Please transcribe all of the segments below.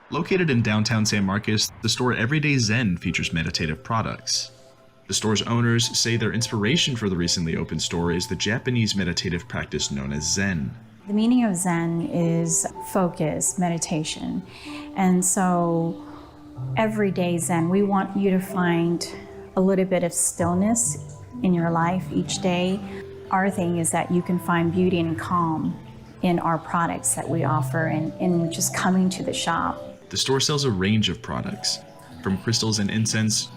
Located in downtown San Marcos, the store Everyday Zen features meditative products. The store's owners say their inspiration for the recently opened store is the Japanese meditative practice known as Zen. The meaning of Zen is focus, meditation. And so everyday Zen, we want you to find a little bit of stillness in your life each day. Our thing is that you can find beauty and calm in our products that we offer and in just coming to the shop. The store sells a range of products, from crystals and incense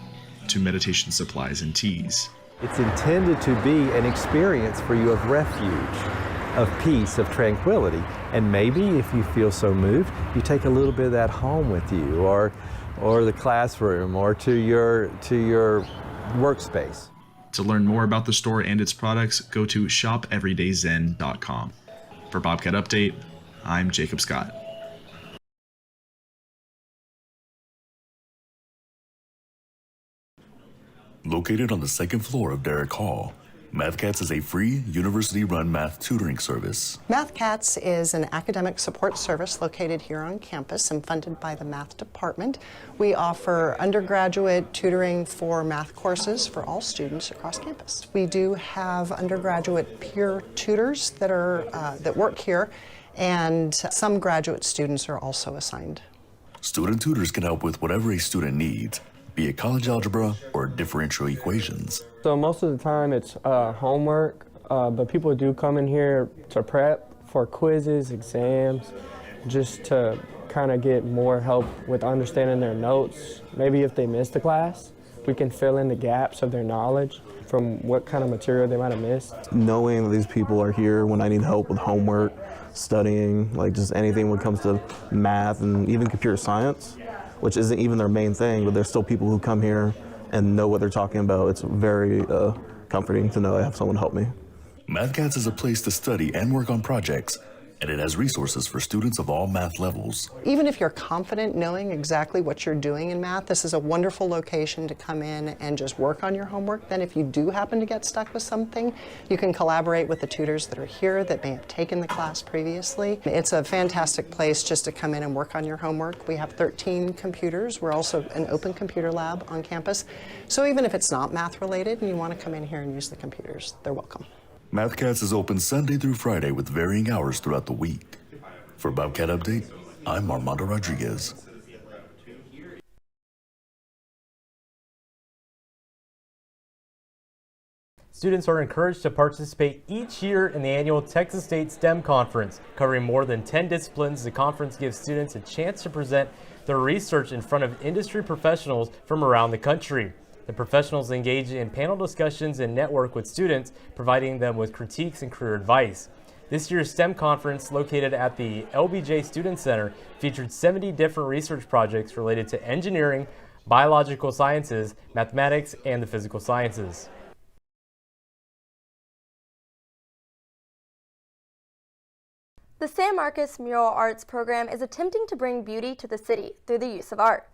to meditation supplies and teas. It's intended to be an experience for you of refuge, of peace, of tranquility. And maybe if you feel so moved, you take a little bit of that home with you, or the classroom, or to your workspace. To learn more about the store and its products, go to shopeverydayzen.com. For Bobcat Update, I'm Jacob Scott. Located on the second floor of Derrick Hall, MathCats is a free, university-run math tutoring service. MathCats is an academic support service located here on campus and funded by the math department. We offer undergraduate tutoring for math courses for all students across campus. We do have undergraduate peer tutors that work here, and some graduate students are also assigned. Student tutors can help with whatever a student needs, be it college algebra or differential equations. So most of the time it's homework, but people do come in here to prep for quizzes, exams, just to kind of get more help with understanding their notes. Maybe if they missed a class, we can fill in the gaps of their knowledge from what kind of material they might have missed. Knowing that these people are here when I need help with homework, studying, like just anything when it comes to math and even computer science, which isn't even their main thing, but there's still people who come here and know what they're talking about. It's very comforting to know I have someone to help me. MathCats is a place to study and work on projects, and it has resources for students of all math levels. Even if you're confident knowing exactly what you're doing in math, this is a wonderful location to come in and just work on your homework. Then if you do happen to get stuck with something, you can collaborate with the tutors that are here that may have taken the class previously. It's a fantastic place just to come in and work on your homework. We have 13 computers. We're also an open computer lab on campus. So even if it's not math related and you want to come in here and use the computers, they're welcome. MathCats is open Sunday through Friday with varying hours throughout the week. For Bobcat Update, I'm Armando Rodriguez. Students are encouraged to participate each year in the annual Texas State STEM Conference. Covering more than 10 disciplines, the conference gives students a chance to present their research in front of industry professionals from around the country. The professionals engage in panel discussions and network with students, providing them with critiques and career advice. This year's STEM conference, located at the LBJ Student Center, featured 70 different research projects related to engineering, biological sciences, mathematics, and the physical sciences. The San Marcos Mural Arts program is attempting to bring beauty to the city through the use of art.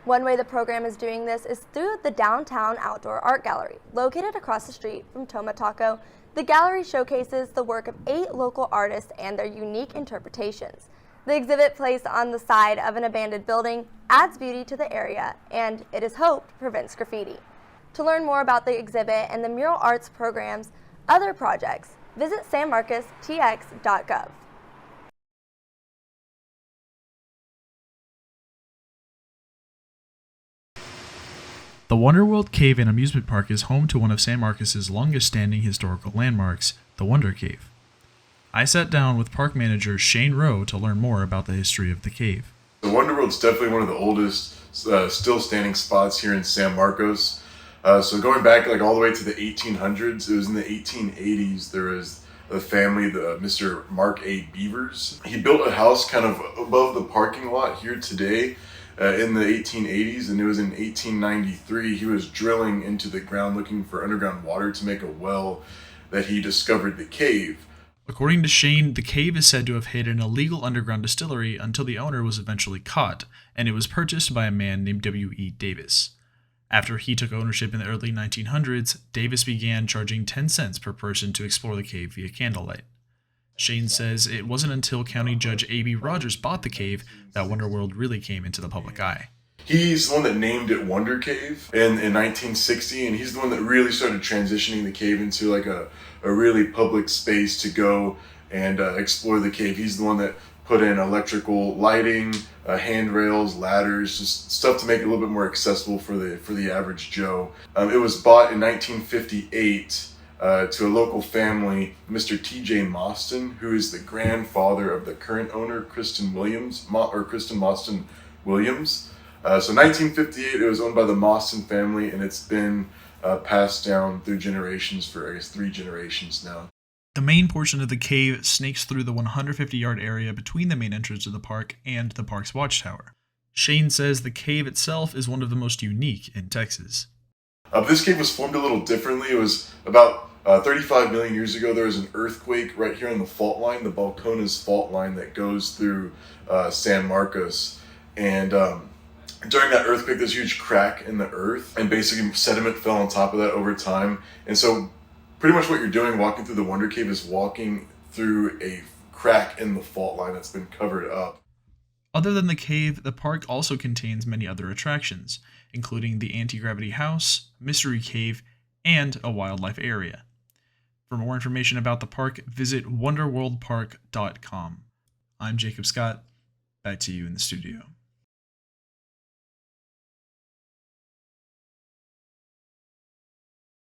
One way the program is doing this is through the Downtown Outdoor Art Gallery. Located across the street from Toma Taco, the gallery showcases the work of 8 local artists and their unique interpretations. The exhibit, placed on the side of an abandoned building, adds beauty to the area and, it is hoped, prevents graffiti. To learn more about the exhibit and the Mural Arts program's other projects, visit sanmarcostx.gov. The Wonderworld Cave and Amusement Park is home to one of San Marcos's longest-standing historical landmarks, the Wonder Cave. I sat down with park manager Shane Rowe to learn more about the history of the cave. The Wonderworld's definitely one of the oldest still standing spots here in San Marcos. So going back like all the way to the 1800s, it was in the 1880s, there was a family, Mr. Mark A. Beavers. He built a house kind of above the parking lot here today. In the 1880s, and it was in 1893 he was drilling into the ground looking for underground water to make a well that he discovered the cave. According to Shane, the cave is said to have hid an illegal underground distillery until the owner was eventually caught, and it was purchased by a man named W.E. Davis. After he took ownership in the early 1900s, Davis began charging 10 cents per person to explore the cave via candlelight. Shane says it wasn't until County Judge A.B. Rogers bought the cave that Wonderworld really came into the public eye. He's the one that named it Wonder Cave in 1960, and he's the one that really started transitioning the cave into like a really public space to go and explore the cave. He's the one that put in electrical lighting, handrails, ladders, just stuff to make it a little bit more accessible for the average Joe. It was bought in 1958 to a local family, Mr. T.J. Mostyn, who is the grandfather of the current owner, Kristen Mostyn Williams. So 1958, it was owned by the Mostyn family, and it's been passed down through generations for, I guess, 3 generations now. The main portion of the cave snakes through the 150-yard area between the main entrance of the park and the park's watchtower. Shane says the cave itself is one of the most unique in Texas. This cave was formed a little differently. It was about 35 million years ago. There was an earthquake right here on the fault line, the Balcones fault line that goes through San Marcos. And during that earthquake, there's a huge crack in the earth, and basically sediment fell on top of that over time. And so pretty much what you're doing walking through the Wonder Cave is walking through a crack in the fault line that's been covered up. Other than the cave, the park also contains many other attractions, including the Anti-Gravity House, Mystery Cave, and a wildlife area. For more information about the park, visit wonderworldpark.com. I'm Jacob Scott. Back to you in the studio.